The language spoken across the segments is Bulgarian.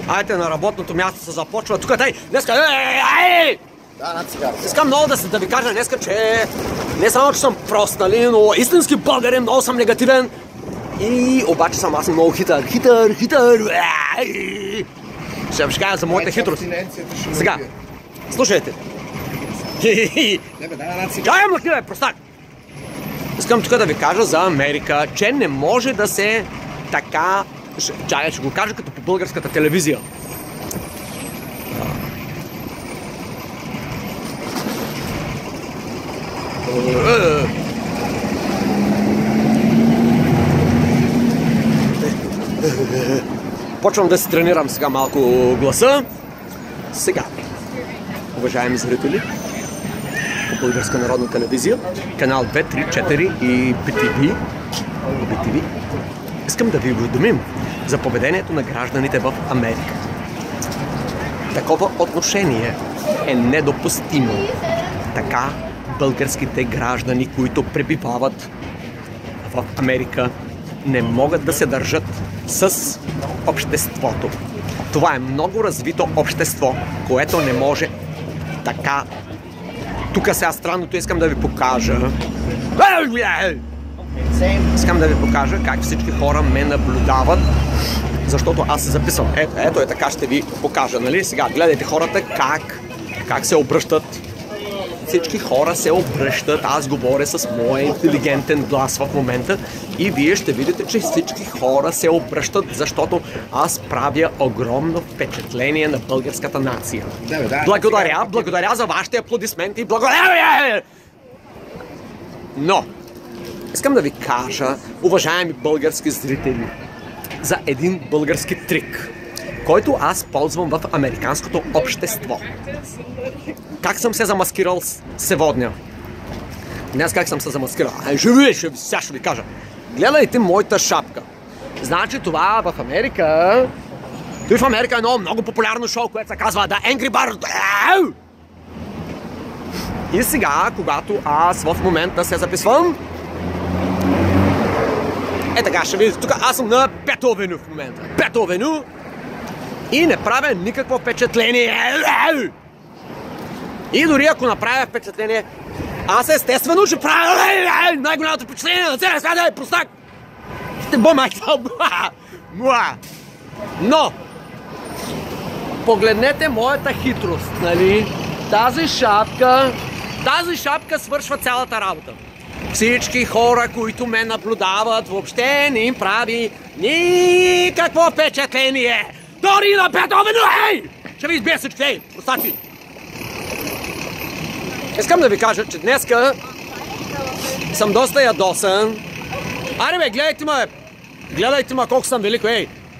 Айде на работното място се започва. Тук дай, днеска... Да, на цигара. Искам много да ви кажа днеска, че не само, че съм прост, нали, но истински българин, много съм негативен. И обаче аз съм много хитър. Ще ви кажа за моята хитрост. Сега, слушайте. Не бе, дай на цигара. Чай, млъкни, бе, простак! Искам тук да ви кажа за Америка, че не може да се така... Чай, ще го кажа като по българската телевизия. Почвам да си тренирам сега малко гласа. Сега, уважаеми зрители, по Българска народна телевизия, канал 2, 3, 4 и BTV, искам да ви уведомим за поведението на гражданите в Америка. Такова отношение е недопустимо. Така българските граждани, които пребивават в Америка, не могат да се държат с обществото. Това е много развито общество, което не може така. Тук сега странното искам да ви покажа. Искам да ви покажа как всички хора ме наблюдават, защото аз се записвам. Ето е така, ще ви покажа, нали? Сега гледайте хората как се обръщат. Всички хора се обръщат, аз говоря с моя интелигентен глас в момента и вие ще видите, че всички хора се обръщат, защото аз правя огромно впечатление на българската нация. Благодаря за вашите аплодисменти, благодаря! Но, искам да ви кажа, уважаеми български зрители, за един български трик, който аз ползвам в американското общество. Как съм се замаскирал сегодня? Днес как съм се замаскирал? Сега ще ви кажа. Гледайте моята шапка. Значи това в Америка... Той в Америка е едно много популярно шоу, което се казва The Angry Bird. И сега, когато аз в момента се записвам... Така ще видите, тук аз съм на Пето авеню в момента. Пето авеню. И не правя никакво впечатление. И дори ако направя впечатление, аз естествено ще правя най-голямото впечатление на целия свят, простак! Ще бъма Но, погледнете моята хитрост, нали? Тази шапка свършва цялата работа. Всички хора, които ме наблюдават, въобще не им прави никакво впечатление. Дори на Пето авеню, ще ви избия всички, простаци! Искам да ви кажа, че днеска съм доста ядосан. Аре бе, гледайте ме колко съм велико,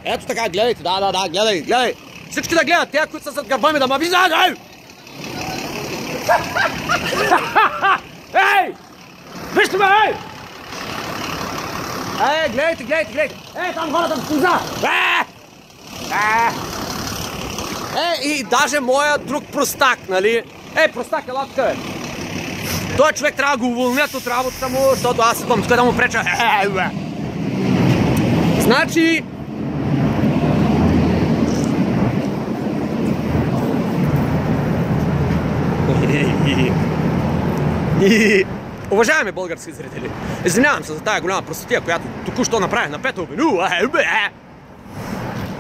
Ето така, гледайте, да, гледай. Всички да гледат, тези, които са зад гърба ми да ме виждат, Вижте ме, гледайте! Там хората в коза! И даже моя друг простак, нали? Простак, ела тук, Той човек трябва да го уволнят от работата му, защото аз идвам тук да му преча. Значи... Уважаеми български зрители, извинявам се за тая голяма простотия, която току-що направих на Пето авеню.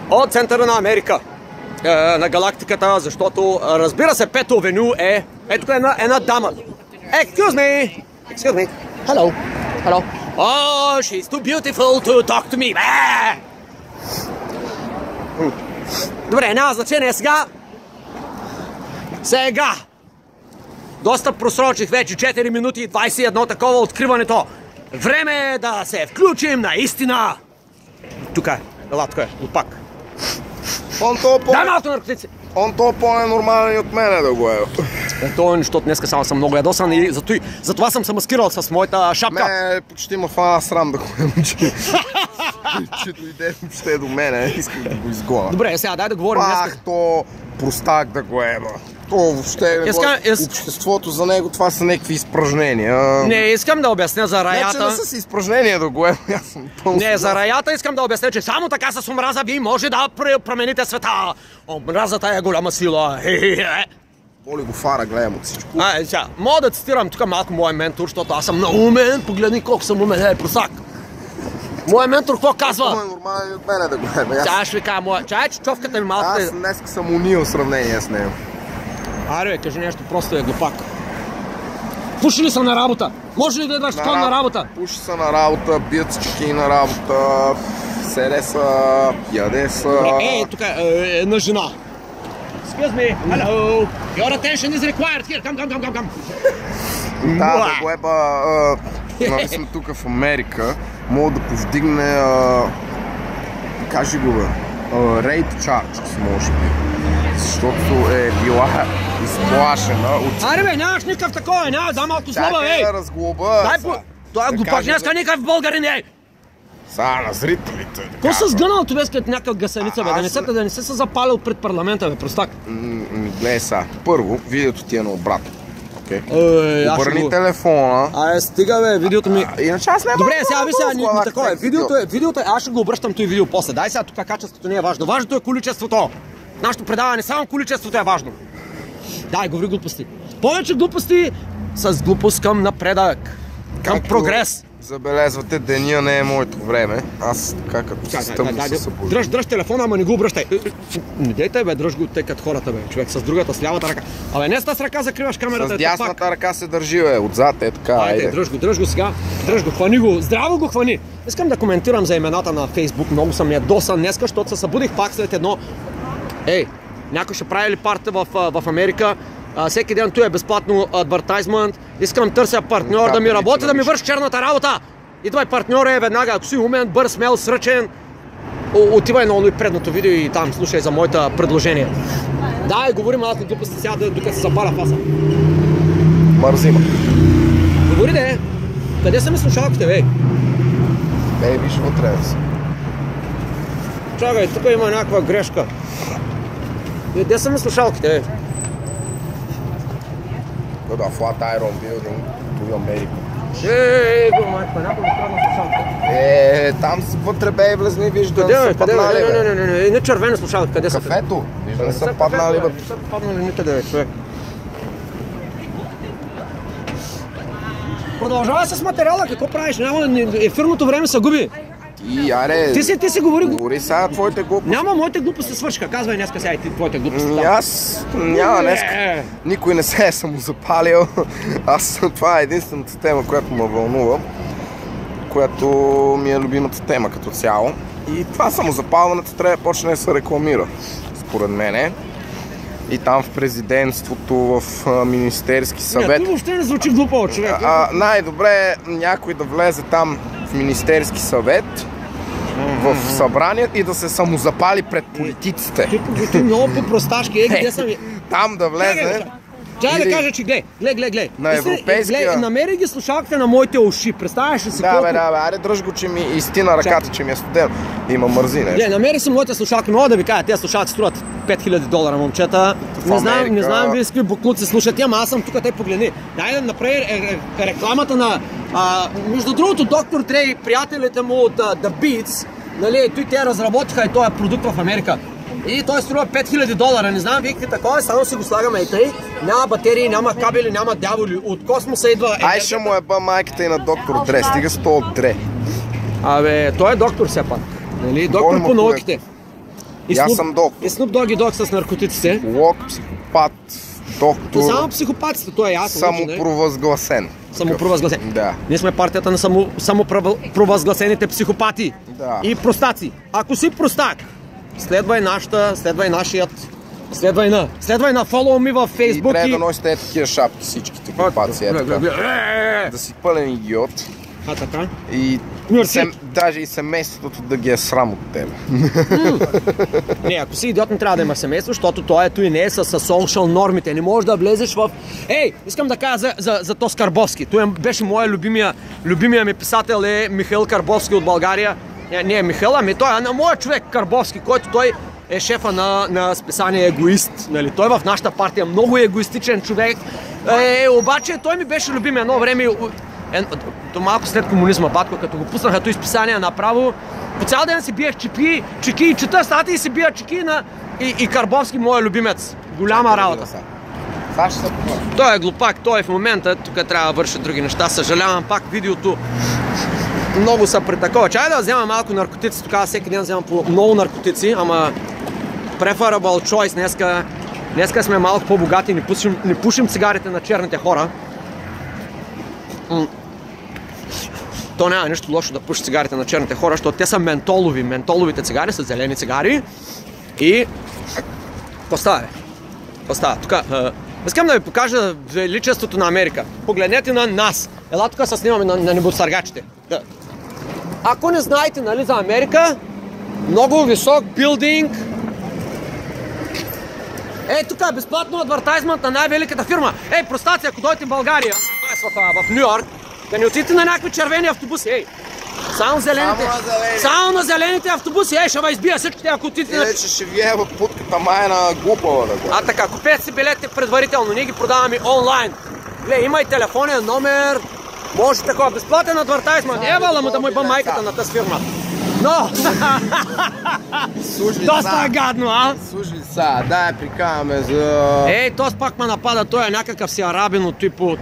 От центъра на Америка, на галактиката, защото, разбира се, Пето авеню е... Ето тук една дама. Excuse me. Hello. Oh, she's too beautiful to talk to me. Добре, няма значение сега. Доста просрочих вече 4 минути и 21 такова откриването. Време е да се включим наистина. Тук е, лопак. Дай малко наркотици. Он то по-ненормален от мене да го е. То е, защото днеска само съм много ядосан и затова съм се маскирал с моята шапка. Не, почти ма фана срам да го че дойде въобще до мене, искам да го изгоня. Добре, сега дай да говорим днеска. То простак да го ема. въобще обществото за него, това са някакви изпражнения. Не, искам да обясня за раята. Не, че да са изпражнения да го Не, за раята искам да обясня, че само така с омраза ви може да промените света. Омразата е голяма сила. Боли го фара, гледам от всичко. Сега, мога да цитирам тук малко моя ментор, защото аз съм много умен. Погледни колко съм умен, просак. Моя ментор какво казва? Това е нормално от мене да го гледам. Сега ще ви кажа, чай, че човката ми малко... Аз днес съм унил в сравнение с него. Аре, кажи нещо просто, глупак. Пуши ли са на работа? Може ли да идваш такова на работа? Пуши са на работа, бият чеки на работа, седе са, яде са... Тук е една жена. Excuse me, hello, your attention is required here, come. Да, Уеба, нали сме тук в Америка, мога да повдигне, кажи го бе, rate charges, може би, защото е била изплашена от... Аре бе, нямаш никакъв такова, да малко слова, ей! Чакай да разглоба, това глупак, днеска никакъв българин, ей! Са на зрителите. Какво се сгънал това след някакъв гасеница, бе? Да не се запалил пред парламента, бе, простак. Гледай са, първо, видеото ти е на обратно. Обърни телефона. Стига бе, видеото ми... Иначе аз не мога. Добре, сега ви сега такова е. Видеото е, аз ще го обръщам този видео после. Дай сега тук качеството не е важно. Важното е количеството. Нашето предаване, само количеството е важно. Дай, говори глупости. Повече глупости с глупост към напредък. Към прогрес. Забелязвате, деня не е моето време. Аз така като се стъмно се събуждам. Дръж телефона, ама не го обръщай. Не дейте бе, дръж го тъй като хората бе, човек, с другата, с лявата ръка. Абе, не с тази ръка закриваш камерата. С дясната ръка се държи бе, отзад е така. Айде, дръж го сега. Дръж го, хвани го, здраво го хвани. Искам да коментирам за имената на Фейсбук, много съм ядосан днеска, защото се събудих пак след едно. Някой ще прави ли парта в Америка? Всеки ден той е безплатно адвертайзмент. Искам търся партньор да ми работи, да ми върши черната работа. Идвай партньор е веднага, ако си умен, бърз, смел, сръчен. Отивай на предното видео и там слушай за моите предложения. Дай, говори малко глупости сега, докато се запаля фаса. Мързима. Говори де, къде са ми слушалките, бе? Виж вътре си. Чакай, тук има някаква грешка. Къде са ми слушалките, бе? Да, Flat Iron Building, to America. Го майка, някой ми крадна слушалките. Там вътре бе влезни, вижда да са паднали, бе. Не червени слушалки, къде са? Кафето, вижда не са паднали, бе. Не са паднали никъде, бе, човек. Продължавай с материала, какво правиш? Ефирното време се губи. Ти си говори. Говори сега твоите глупости. Няма, моите глупости свършиха. Казвай днеска сега и ти твоите глупости. Аз няма днеска. Никой не се е самозапалил. Това е единствената тема, която ме вълнува. Която ми е любимата тема като цяло. И това самозапалването трябва да почне да се рекламира, според мене. И там в президентството, в Министерски съвет. Това въобще не звучи глупо, човек. Най-добре е някой да влезе там в Министерски съвет, в събранието и да се самозапали пред политиците. Ти много по-просташки, къде съм... Там да влезе... Чай да кажа, че гледай. На европейския... Намери ги слушалките на моите уши. Представяш ли си колко... Да, аре дръж го, че ми изтина ръката, че ми е студен. Има мързи нещо. Намери си моите слушалки. Мога да ви кажа, тези слушалки струват $5000, момчета. Не знам вие с какви буклуци слушате, ама аз съм тук, те погледни. Дай да направи рекламата на... Между другото, доктор Дрей и приятелите му от The Beats, нали, той те разработиха и този продукт в Америка. И той струва $5000. Не знам вие какви такова, само си го слагаме и тъй. Няма батерии, няма кабели, няма дяволи. От космоса идва... Ай ще му еба майката и на доктор Дре. Стига с то от Дре. Абе, той е доктор все пак. Нали? Доктор по науките. И аз съм доктор. И Snoop Dogg Dogg с наркотиците. Лок, психопат, доктор. Само психопатите, той е ясно. Самопровъзгласен. Самопровъзгласен. Да. Ние сме партията на самопровъзгласените психопати. Да. И простаци. Ако си простак, следвай нашата, следвай нашият, следвай на follow me във Facebook. И трябва да носите такива шапки всичките глупаци. Да си пълен идиот. Така? И даже и семейството да ги е срам от теб. Не, ако си идиот, не трябва да имаш семейство, защото той ето и не е с social нормите. Не можеш да влезеш в... Искам да кажа за то Карбовски. Той беше моя любимия ми писател е Михаил Карбовски от България. Не е Михаил, ами той е на моя човек Карбовски, който той е шефа на списание Егоист. Нали? Той в нашата партия е много егоистичен човек. Обаче той ми беше любим едно време. То малко след комунизма, батко, като го пуснаха това изписание направо, по цял ден си биех чеки и чета статии и си бия чеки и Карбовски, моя любимец. Голяма работа. Той е глупак, той в момента тук трябва да върши други неща. Съжалявам, пак видеото много са при такова. Чай да взема малко наркотици, тук всеки ден вземам по много наркотици, ама preferable choice. Днеска сме малко по-богати, не пушим цигарите на черните хора. То няма нищо лошо да пуши цигарите на черните хора, защото те са ментолови. Ментоловите цигари са зелени цигари. И... Поставя. Тук... Искам да ви покажа величеството на Америка. Погледнете на нас. Ела тук се снимаме на небосъргачите. Да. Ако не знаете, нали, за Америка, много висок билдинг. Тук е безплатно адвертайзмент на най-великата фирма. Простаци, ако дойдете в България, в Нью Йорк, да не отидете на някакви червени автобуси, Само на зелените автобуси, ще ва избия всичките, ако отидете на... Иначе ще вие в путката майна глупава да го. Така, купете си билетите предварително, ние ги продаваме онлайн. Има и телефонен номер, може такова, безплатен адвертайзмент. Евала му да му иба майката на тази фирма. Но! Доста гадно, а? Слушай са, дай прикаваме за... Тоест пак ме напада, той е някакъв си арабин от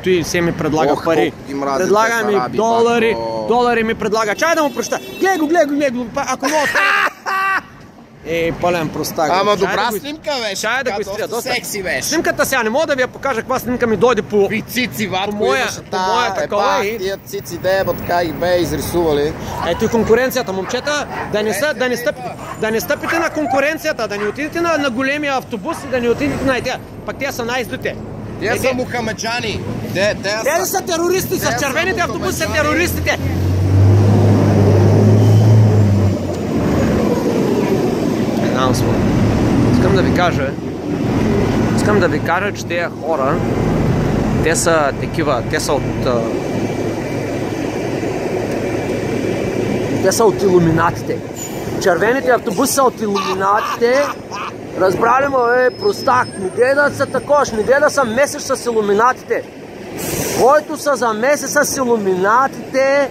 той се ми предлага пари. Предлага ми долари ми предлага. Чай да му проща. Гледай го, ако мога... Пълен простак. Ама добра снимка беше, чай да го изтрия, доста секси беше. Снимката сега не мога да ви я покажа, каква снимка ми дойде по... Цици, Ватко, по моя такова и... Тия цици деба така ги бе изрисували. Ето и конкуренцията, момчета, да не стъпите на конкуренцията, да не отидете на големия автобус и да не отидете на идея. Пак те са най-издите. Те са мухамеджани. Те са терористи, с червените автобуси са терористите. Искам да ви кажа, че тези хора, те са такива, те са от илуминатите. Червените автобуси са от илуминатите. Разбрали ме, простак, не гледа да са такош, не гледа да са месеш с илуминатите. Който са замесе с илуминатите,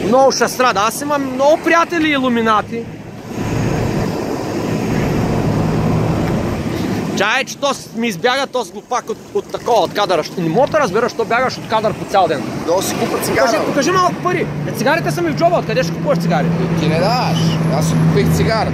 много ще страда. Аз имам много приятели илуминати. Чай, че ми избяга този глупак от такова, от кадъра. Не мога да разбера, що бягаш от кадър по цял ден. Да си купа цигара. Покажи малко пари. Цигарите са ми в джоба, откъде ще купуваш цигари? Ти не даваш. Аз си купих цигара.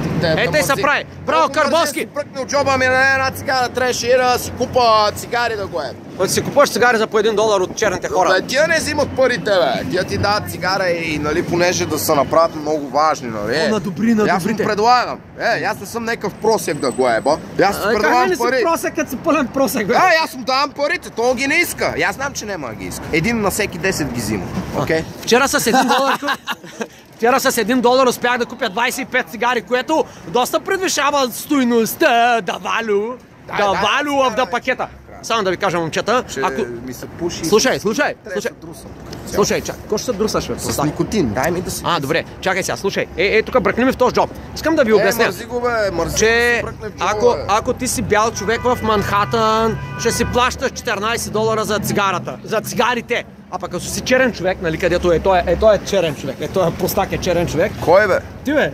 Тъй се прави. Браво, Карбовски! Си пръкне от джоба ми на една цигара, трябваше да си купа цигари да го е. Ако си купуваш цигари за по $1 от черните хора. Тия не взимат парите, бе. Тия ти дават цигара и, нали, понеже да се направят много важни, нали. На добрите. Аз му предлагам. Аз не съм някакъв просек да го еба. Аз ти предлагам пари. Как не си просек, като си пълен просек, бе? Аз му давам парите, то ги не иска. Аз знам, че няма да ги иска. Един на всеки 10 ги взима. Окей? Вчера с $1 успях да купя 25 цигари, което доста предвишава стойността да валю в пакета. Само да ви кажа, момчета, ако... ми се пуши... Слушай, чакай, какво ще се друсаш, бе? С никотин, дай ми да си... Добре, чакай сега, слушай. Тук бръкни ми в този джоб. Искам да ви обясня, мързи го, бе, че ако ти си бял човек в Манхатън, ще си плащаш $14 за цигарата, за цигарите. А пък ако си черен човек, нали, където той е черен човек, той е простак, е черен човек. Кой, бе? Ти, бе.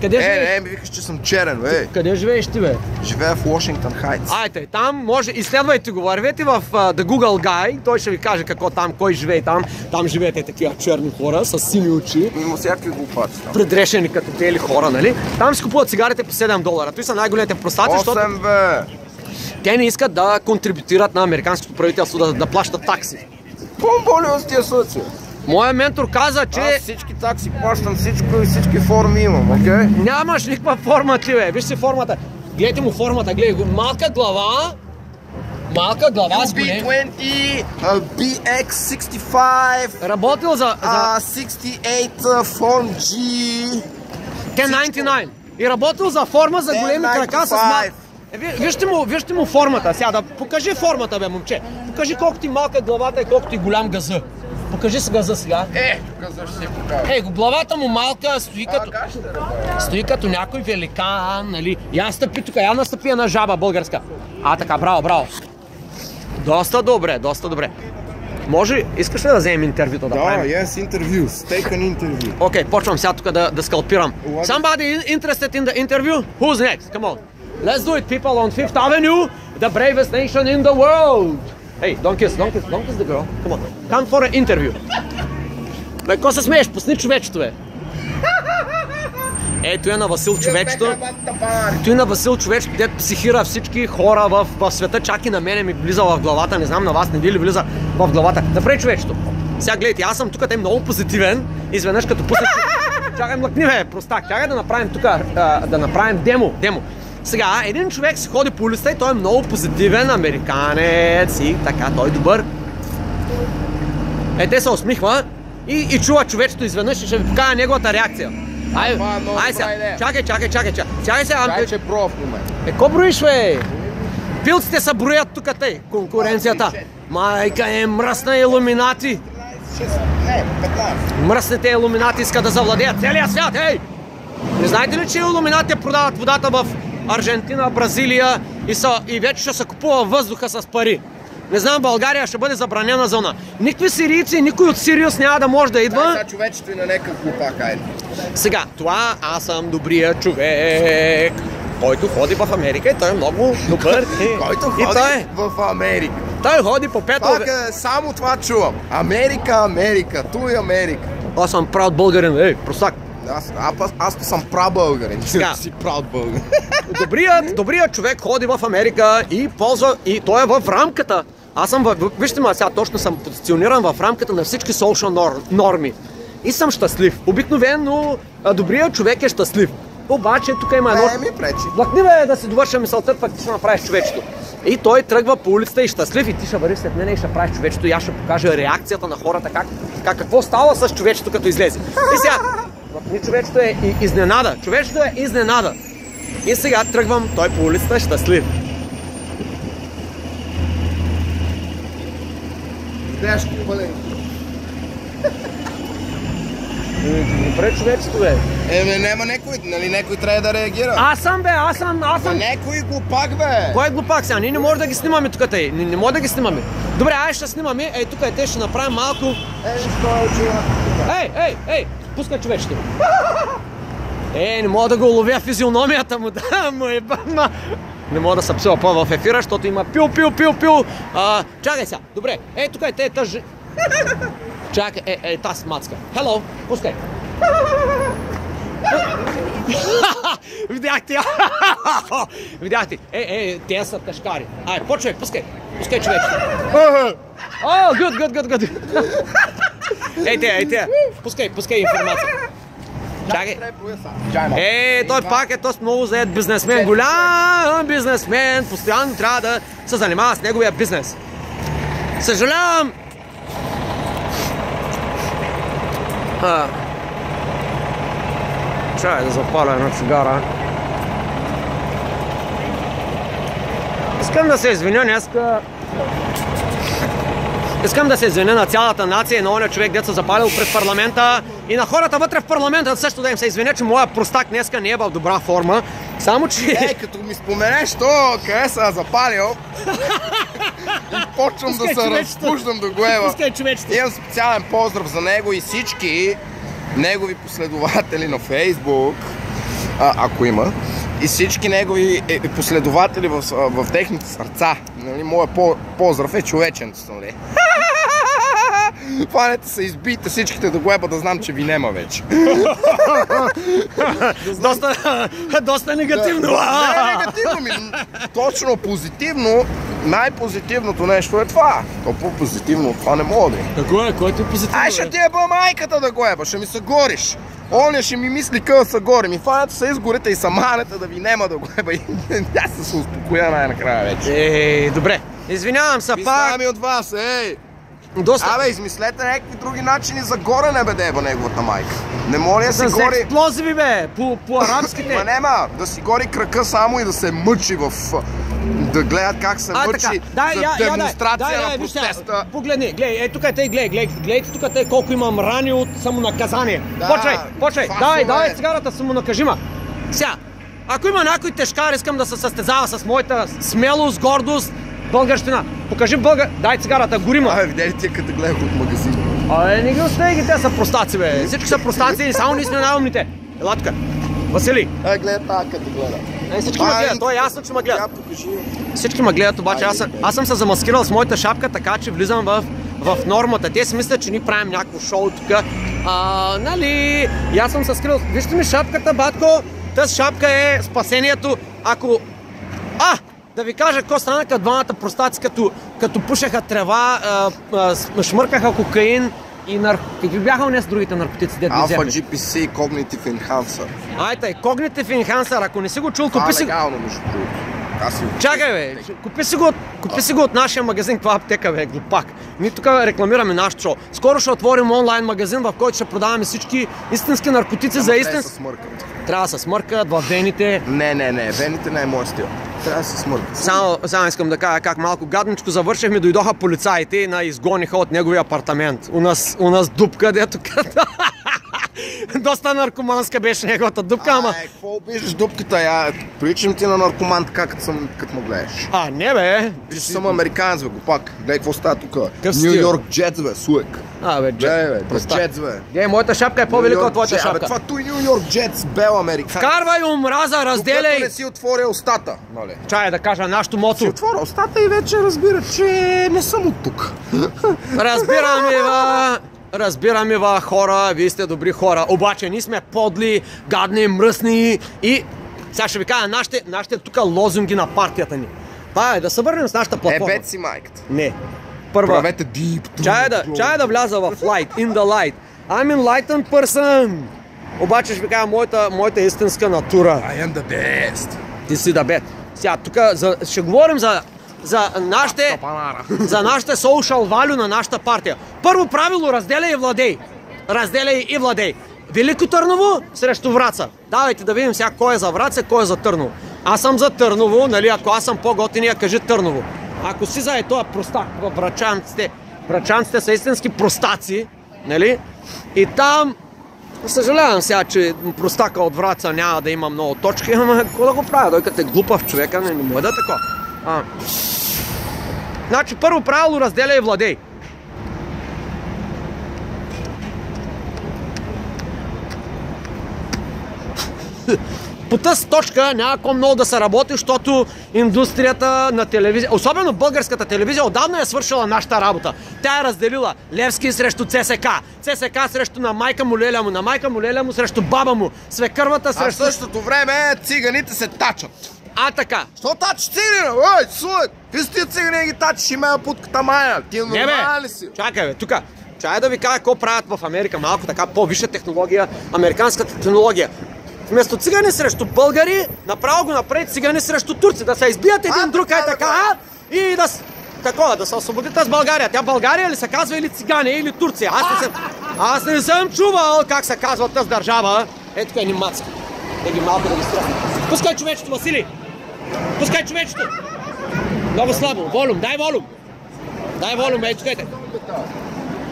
Къде живееш? Не, ми викаш, че съм черен, бе. Къде живееш ти, бе? Живея в Уошингтън Хайтс. Айде, там може, изследвайте го, вървете в The Google Guy, той ще ви каже какво там, кой живее там. Там живеете такива черни хора с сини очи. Има всякакви глупаци. Предрешени като бели хора, нали? Там си купуват цигарите по $7. Той са най-големите простаци, защото... 8, бе! Те не искат да контрибутират на американското правителство, да плащат такси. По-болен с тия соци. Моя ментор каза, че... Аз всички такси плащам, всички форми имам, окей? Нямаш никаква форма ти, бе. Виж си формата. Гледайте му формата, гледай го. Малка глава с голем. UB20, BX65. Работил за... 68 Form G. 1099. И работил за форма за големи крака с малка. Вижте му формата. Сега да покажи формата, бе, момче. Покажи колко ти малка главата и колко ти голям газа. Покажи сега за сега. Тук защо си покажа? Главата му малка, стои като някой великан, нали? Я стъпи тук, я настъпи една жаба българска. Така, браво. Доста добре. Може, искаш ли да вземем интервюто да правим? Да, yes, interviews. Take an interview. Окей, почвам сега тук да скалпирам. Somebody interested in the interview? Who's next? Come on. Let's do it, people on Fifth Avenue, the bravest nation in the world. Hey, don't kiss the girl. Come on. Come for an interview. Бе, ко се смееш? Пусни човечето, бе. Ето е на Васил човечето. Той на Васил човечето, дето психира всички хора в света, чак и на мене ми влиза в главата, не знам на вас, не ви ли влиза в главата. Направи човечето. Сега гледайте, аз съм тук, те много позитивен, изведнъж като пусна... Чакай, млъкни, бе, простак, чакай да направим тук, да направим демо. Сега, един човек си ходи по улицата и той е много позитивен, американец и така, той е добър. Те се усмихва и чува човечето изведнъж и ще ви покажа неговата реакция. Ай сега, чакай. Чакай сега. Чакай, че бро в момент. Ко броиш, бе? Пилците се броят тук, тъй, конкуренцията. Майка мръсна илуминати. Не, 15. Мръсните илуминати искат да завладеят целия свят, ей! Не знаете ли, че илуминати продават водата в Аржентина, Бразилия и вече ще се купува въздуха с пари? Не знам, България ще бъде забранена зона. Никакви сирийци, никой от Сириус няма да може да идва. Сега човечето и на някакъв глупак, айде. Сега, това аз съм добрия човек, който ходи в Америка и той е много добър. Който ходи в Америка. Той ходи по пето... Само това чувам. Америка, той Америка. Аз съм прав българин, простак. Аз съм прав българин. Сега. Си прав българин. Добрият човек ходи в Америка и ползва, и той е в рамката. Аз съм, вижте ме, сега точно съм позициониран в рамката на всички social норми. И съм щастлив. Обикновено добрият човек е щастлив. Обаче тук има едно... Не ми пречи. Влакни, бе, да си довърша мисълта, пък ти ще направиш човечето. И той тръгва по улицата и щастлив и ти ще вървиш след мене и ще правиш човечето и аз ще покажа реакцията на хората, какво става с човечето като излезе. И сега, човечето е изненада. Човечето е изненада. И сега тръгвам, той по улицата щастлив. Дешки, бъде. Добре човечето, бе. Няма някой, нали някой трябва да реагира. Аз съм. Някой глупак, бе. Кой е глупак сега? Ние не можем да ги снимаме тук, тъй. Не можем да ги снимаме. Добре, ще снимаме. Тук те ще направим малко... Пускай човечето. Не мога да го ловя физиономията му, да му е бама. Не мога да се псува по в ефира, защото има пил. Чакай сега, добре, тук те тъжи. Чакай, тази мацка. Hello, пускай. Видяхте? Видяхте? Те са тъжкари. Почвай, пускай човечето. Good. Пускай информация. Чакай. Той пак е този много заед бизнесмен, голям бизнесмен, постоянно трябва да се занимава с неговия бизнес. Съжалявам! Чай да запаля една цигара. Искам да се извиня днеска. Искам да се извиня на цялата нация и на оня човек, дето се запалил пред парламента и на хората вътре в парламента също да им се извиня, че моя простак днеска не е в добра форма. Само че... като ми споменеш то, къде се запалил и почвам да се разпуждам до глева. Имам специален поздрав за него и всички негови последователи на Фейсбук, ако има, и всички негови последователи в техните сърца. Моят поздрав е човеченцето, нали? Фанете се, избийте всичките до глеба, да знам, че ви нема вече. Доста негативно. Не негативно, точно позитивно. Най-позитивното нещо е това. То по-позитивно от това не мога да е. Какво е? Което е позитивно? Ще ти еба майката да глеба, ще ми се гориш. Оня ще ми мисли къде се гори. Ми фанете се изгорите и саманете да ви нема да глеба. И аз се успокоя най-накрая вече. Добре. Извинявам се пак. Ми от вас, измислете някакви други начини за горене, бе, деба неговата майка. Не може да си гори... С експлозиви, бе, по арабските. Нема, да си гори крака само и да се мъчи в Да гледат как се мъчи за демонстрация на протеста. Погледни, гледай, тук е тъй, гледайте тук е колко имам рани от самонаказание. Почвай, давай цигарата, самонакажима. Сега, ако има някой тежкар, искам да се състезава с моята смелост, гордост, българщина. Покажи дай цигарата, горима. Видели ти като гледах от магазин. Не ги остави ги, те са простаци, бе. Всички са простаци, само ние сме най-умните. Ела тук. Васили. Гледай тази като гледа. Всички ме гледат, то е ясно, че ме гледат. Всички ме гледат, обаче аз съм се замаскирал с моята шапка, така че влизам в нормата. Те си мислят, че ни правим някакво шоу тук. Нали? И аз съм се скрил. Вижте ми шапката, батко. Тази шапка е спасението, ако... Да ви кажа, какво станаха двамата простаци, като пушеха трева, шмъркаха кокаин и какви бяха унес другите наркотици? Alpha GPC Cognitive Enhancer. Айтай, Cognitive Enhancer, ако не си го чул, купи си... легално, между другото. Чакай, бе, купи си го от нашия магазин, каква аптека, бе, глупак. Ние тук рекламираме нашото шоу. Скоро ще отворим онлайн магазин, в който ще продаваме всички истински наркотици за истински... Трябва да се смъркат в вените. Не, вените не е мой стил. Трябва да се смъркат. Само искам да кажа как малко гадничко завършихме, дойдоха полицаите и изгониха от неговия апартамент. У нас дупка, дето като... Доста наркоманска беше неговата дупка, ама... Какво обиждаш дупката? Приличам ти на наркоман така, като ме гледаш. Не, бе. Ти съм американец, бе, глупак. Гледай какво става тук. Ню Йорк Джетс, бе, суек. Джетс, бе. Моята шапка е по-велика от твоята шапка. Това той Ню Йорк Джетс, бел американец. Вкарвай омраза, разделяй. Докато не си отворя устата. Чай да кажа нашото мото. Си отворя устата и вече разбира, че не съм от тук. Разбираме, хора, вие сте добри хора, обаче ние сме подли, гадни, мръсни и сега ще ви кажа нашите тук лозунги на партията ни. Да се върнем с нашата платформа. Бед си майката. Не. Първа. Правете deep. Чая да вляза в light, in the light. I'm enlightened person. Обаче ще ви кажа моята истинска натура. I am the best. Ти си the best. Сега тук ще говорим за нашите social value на нашата партия. Първо правило, разделяй и владей. Разделяй и владей. Велико Търново срещу Враца. Давайте да видим сега кой е за Враца, кой е за Търново. Аз съм за Търново, нали, ако аз съм по-готиния, кажи Търново. Ако си за този простак в врачанците са истински простаци, нали? И там, съжалявам сега, че простака от Враца няма да има много точки, ама какво да го правя? Той като е глупав човека, не му е да такова. Значи първо правило, разделяй и владей. По тази точка няма какво много да се работи, защото индустрията на телевизия, особено българската телевизия, отдавна е свършила нашата работа. Тя е разделила Левски срещу ЦСК, ЦСК срещу на майка му леля му, на майка му леля му срещу баба му, свекървата срещу... А в същото време циганите се тачат. Така. Що тачиш циганина? Ой, сует! Какви си тия цигани ги тачиш и ме путката майна? Ти нормален ли си? Чакай, бе, тука. Чай да ви кажа какво правят в Америка. Малко така по-висша технология, американската технология. Вместо цигани срещу българи, направо го направи цигани срещу турци. Да се избият един друг и да се освободите с България. Тя България ли се казва или цигани, или Турция? Аз не съм чувал как се казва тази държава. Ето тук е ни мацки. Да ги малко да ги стръхне. Пускай човечето, Васили! Пускай човечето! Много слабо. Волум, дай волум! Дай волум, чукайте!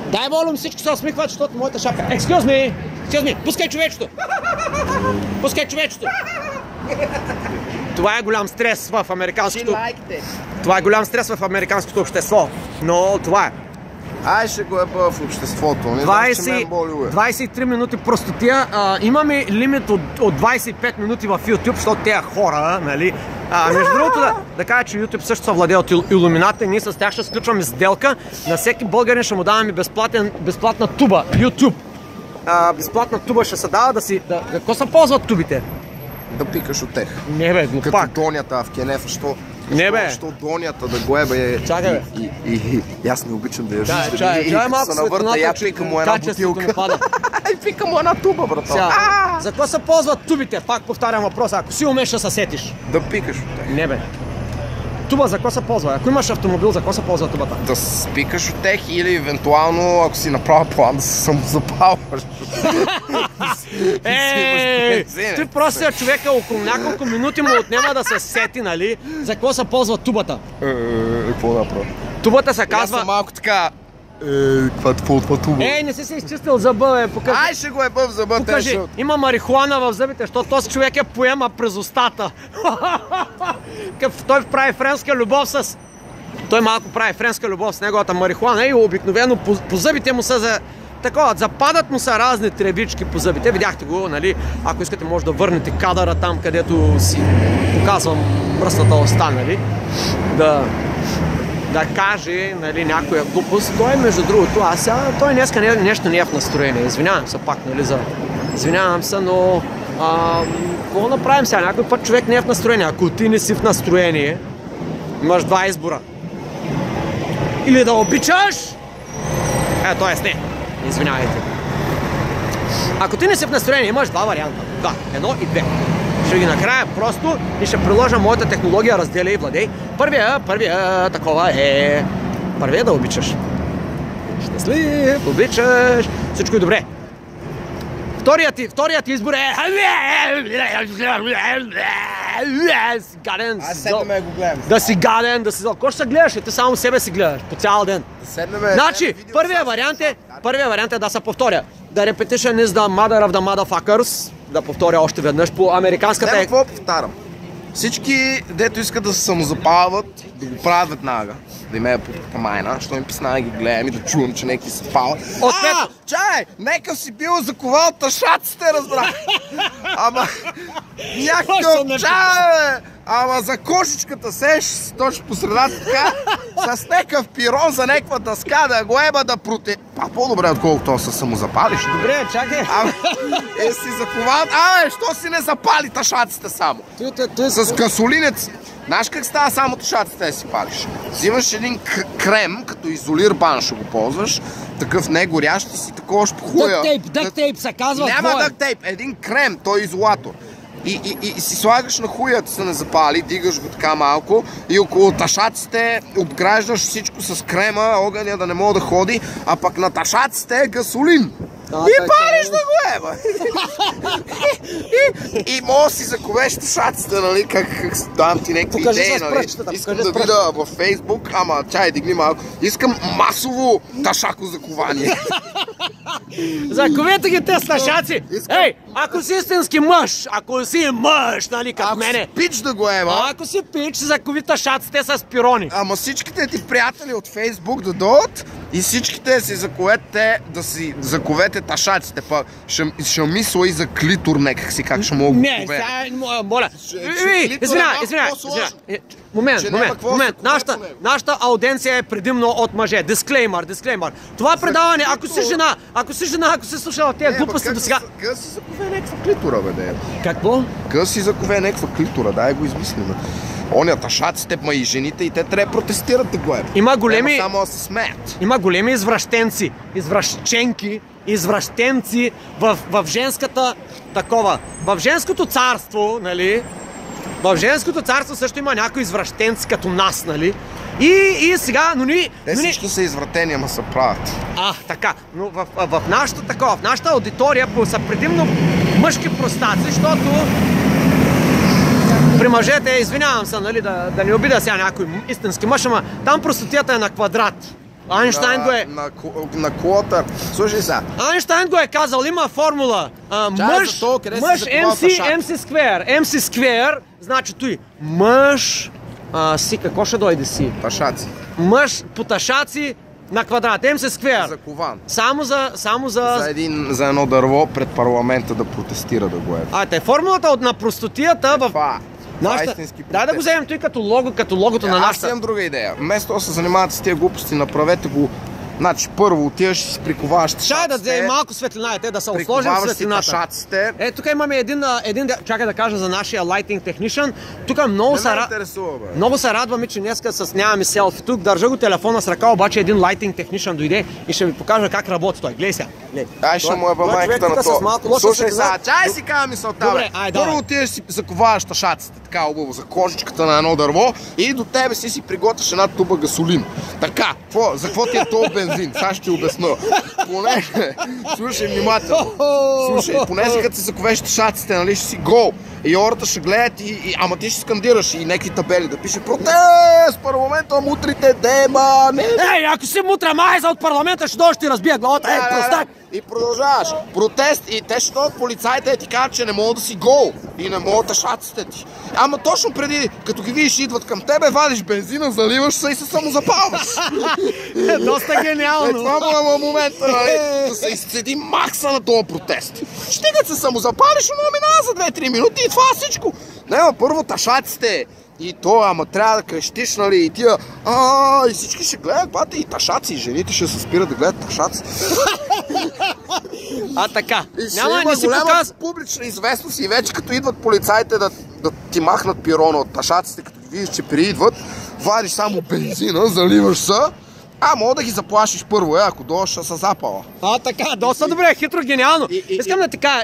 Дай волум, всички се усмихват, защото моята шапка. Excuse me! Пускай човечето! Пускай човечето! Това е голям стрес в американското... Това е голям стрес в американското общество. Но това е. Ще го ебава в обществото. Не знам, че мен боли, 23 минути простотия. Имаме лимит от 25 минути в YouTube, защото тези хора, нали... Между другото да кажа, че YouTube също са владее от илуминати. Ние с тях ще сключваме сделка. На всеки българин ще му даваме безплатна туба. YouTube. Безплатна туба ще се дава Какво се ползват тубите? Да пикаш от тех. Не бе, глупак. Като донята в кенефа, що донята да го ебе. Чакай бе. И аз не обичам да я виждам. Чай малко светлината, я пика му една бутилка. Пика му една туба, брата. За какво се ползват тубите? Пак повтарям въпроса. Ако си умеш да се сетиш. Да пикаш от тех. Не бе. туба за какво се ползва? Ако имаш автомобил, за какво се ползва тубата? Да спикаш от тех или евентуално, ако си направил план, да се самозапалваш. Ти просто човека около няколко минути му отнема да се сети, нали? За какво се ползва тубата? Какво направо? Тубата се Аз казва... съм малко така... това туба. Не си се изчистил зъба, бе, покажи. Ай, ще го е бъв зъба, Покажи, има марихуана в зъбите, защото този човек я поема през устата. Той прави френска любов с... Той малко прави френска любов с неговата марихуана и обикновено по зъбите му са за... Такова, западат му са разни тревички по зъбите. Видяхте го, нали? Ако искате, може да върнете кадъра там, където си показвам мръсната уста, нали? Да каже, нали, някоя глупост. Той, между другото, той днеска нещо не е в настроение. Извинявам се пак, нали, Извинявам се, но... Какво направим сега? Някой път човек не е в настроение. Ако ти не си в настроение, имаш два избора. Или да обичаш... т.е. не. Извинявайте. Ако ти не си в настроение, имаш два варианта. Да, едно и две. Ще ги накрая просто и ще приложа моята технология разделя и владей. Първия такова е... Първия да обичаш. Щастлив, обичаш. Всичко е добре. Вторият избор е... Гаден. Аз седнем го гледам. Да си гаден, да си зъл. Кой ще се гледаш? Ти само себе си гледаш по цял ден. Значи, първият вариант е да се повторя. Да repetition is the mother of the motherfuckers. Да повторя още веднъж по американската... Знаем какво повтарям? Всички, дето искат да се самозапалват, да го правят веднага. Да им е по майна, що им писна да ги гледам и да чувам, че неки се палят. Чай! Нека си бил заковал тъшаците, разбрах! Ама... Някакъв... Чай! Ама за кошичката сеш, точно по средата така, с някакъв пирон за някаква дъска да го еба да по-добре отколкото се самозапалиш. Добре, чакай. Си заковал... що си не запали тъшаците само? С гасолинец. Знаеш как става само тъшаците да си палиш? Взимаш един крем, като изолир бан ще го ползваш, такъв не горящ и си такова шпухуя. Дъктейп се казва. Няма дъктейп, един крем, той е изолатор. И си слагаш на хуята се не запали, дигаш го така малко и около тъшаците обграждаш всичко с крема, огъня да не мога да ходи, а пък на тъшаците е гасолин. И палиш да го еба! И може да си заковеш тъшаците, нали, как давам ти някакви идеи, нали. Искам да видя във Фейсбук, ама чай, дигни малко. Искам масово тъшако закование. Заковете ги те с тъшаци! Ей, ако си истински мъж, ако си мъж, нали, като мене. Ако си пич да го еба. Ако си пич, закови тъшаците с пирони. Ама всичките ти приятели от Фейсбук да дойдат и всичките си заковете да си заковете тъшаците, па ще мисля и за клитор някак си, как ще мога да го поведа. Не, сега, моля. Извинявай. Момент. Нашата аудиенция е предимно от мъже. Дисклеймър. Това предаване, ако си слушала тези глупости до сега... Къде си закове някаква клитора, бе, Какво? Къде си закове някаква клитора, дай го измислим. Оня тъшаците, ма и жените, и те трябва да протестират да го е. Само да се смеят. Има големи извращенци, извращенци в женската такова. В женското царство, нали? В женското царство също има някои извращенци като нас, нали? И сега, но ние... Те всички са извратени, ама се правят. Така. Но в нашата аудитория са предимно мъжки простаци, защото при мъжете, извинявам се, нали, да не обида сега някой истински мъж, ама там простотията е на квадрат. Айнщайн го е... На квотър. Слушай сега. Айнщайн го е казал, има формула. Мъж, MC сквер, значи той мъж, какво ще дойде си? Тъшаци. Мъж по тъшаци на квадрат, MC сквер. Закован. Само за едно дърво пред парламента да протестира да го е. Формулата на простотията в... Дай да го вземем той като логото на нашата. Аз имам друга идея. Вместо да се занимавате с тия глупости, направете го Значи, първо отиваш и си приковаваш Чай да ташаците. взе малко светлина, да се осложим Приковаваш си светлината. ташаците. Тук имаме един, чакай да кажа за нашия lighting technician. Тук много много се радваме, че днеска нямаме селфи. Тук държа го телефона с ръка, обаче един lighting technician дойде и ще ми покаже как работи той. Гледай сега. Ай, ще му еба майката на това. Слушай сега, чай си кажа мисълта. Добре, първо отиваш си заковаваш ташаците, така обува за кожичката на едно дърво и до тебе си приготвяш една туба гасолин. Така, за какво ти е този бензин? Сега ще ти обясна. Понеже, слушай внимателно. Слушай, понеже като си заковеш ташаците, нали, ще си гол. И хората ще гледат ама ти ще скандираш и някакви табели да пише протест, парламента, мутрите, дема, не. Ако си мутра майза от парламента, ще дойде ще ти разбия главата. Простак. И продължаваш. Протест и те ще дойдат полицаите и ти кажат, че не могат да си гол и не могат ташаците ти. Ама точно преди, като ги видиш идват към тебе, вадиш бензина, заливаш се и се самозапалваш. Доста гениално. Това му е момента, нали? Да се изцеди макса на този протест. Щигат се самозапалиш, но минава за 2-3 минути и това всичко. Няма първо ташаците. И то, ама трябва да крещиш, нали, и тия, и всички ще гледат, бате, и ташаци, и жените ще се спират да гледат ташаци. Така. И ще има голяма публична известност и вече като идват полицаите да ти махнат пирона от ташаците, като ги видиш, че приидват, вадиш само бензина, заливаш се, мога да ги заплашиш първо, ако дойдеш с запала. Така, доста добре, хитро, гениално.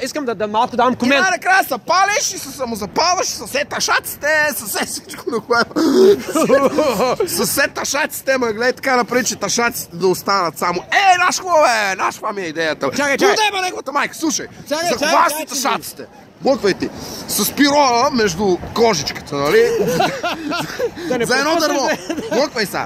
Искам да малко давам комент. И най-накрая се палиш и се самозапалваш с все ташаците, с все всичко на което. С все ташаците, ма гледай така напред, че ташаците да останат само. Наш хубаво, наш това ми е идеята. Чакай. Продема неговата майка, слушай. Заковаш си ташаците. Блъквай ти. С пирона между кожичката, нали? За едно дърво. Блъквай са.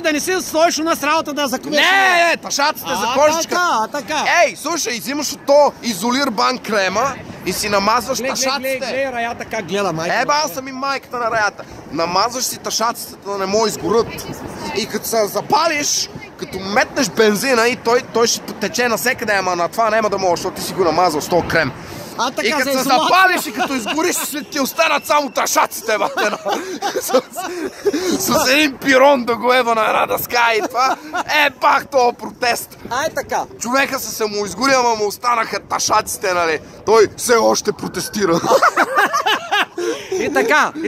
Да не си сложиш у нас работа да заковеш. Не, ташаците за кожичката. Така. Слушай, взимаш от то изолир банк крема и си намазваш ташаците. Гледай раята как гледа майка. Аз съм и майката на раята. Намазваш си ташаците да не може изгорят. И като се запалиш, като метнеш бензина и той ще потече навсекъде, ама на това няма да може, защото ти си го намазал с този крем. И като се запалиш и като изгориш, след ти останат само ташаците, батена. С един пирон да го ева на една дъска и това. Пак този протест. Така. Човека се му изгори, ама му останаха ташаците, нали. Той все още протестира. И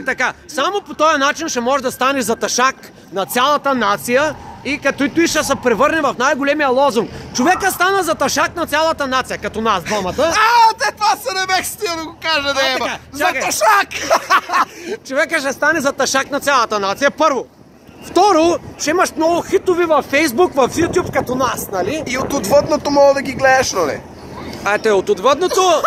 така. Само по този начин ще може да станеш за ташак на цялата нация и като и той ще се превърне в най-големия лозунг. Човека стана за ташак на цялата нация, като нас двамата. Това се не бех стил да го кажа да еба. За ташак! Човека ще стане за ташак на цялата нация, първо. Второ, ще имаш много хитови във Фейсбук, в YouTube, като нас, нали? И от отвъдното мога да ги гледаш, нали? От отвъдното...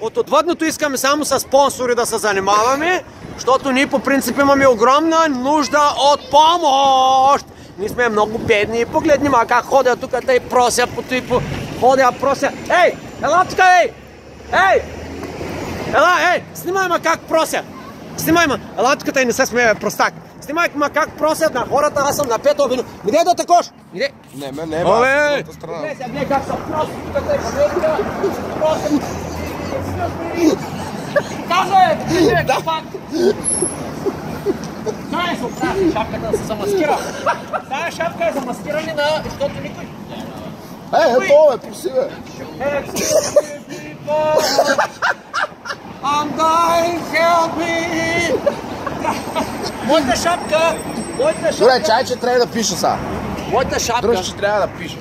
От отвъдното искаме само с спонсори да се занимаваме, защото ние по принцип имаме огромна нужда от помощ. Ние сме много бедни. Погледни ма как ходя тук, тъй прося, ходя, прося. Ела тук, снимай ма как прося. Снимай ма, ела тук, тъй не се смея, простак. Снимай ма как просят на хората, аз съм на пето вино. Иде да такош. Иде. Не, аз съм страна. Гледай как са просят тук, тъй просят. Казвай, пак! Тази шапката да се замаскира. Тази шапка е замаскиране на... защото никой... Това проси, бе! I'm dying, help me! Моята шапка! Добре, чай, че трябва да пиша сега. Моята шапка... Дръж, че трябва да пиша.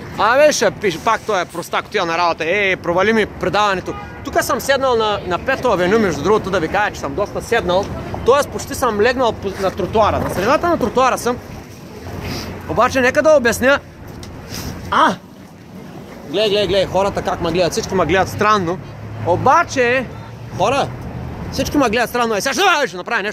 Ще пише, пак той е простак, отива на работа. Провали ми предаването. Тук съм седнал на Пето авеню, между другото, да ви кажа, че съм доста седнал. Тоест почти съм легнал на тротуара. На средата на тротуара съм. Обаче нека да обясня. Гледай, хората как ме гледат. Всички ме гледат странно. Обаче, хора, всички ме гледат странно. Сега ще направя нещо.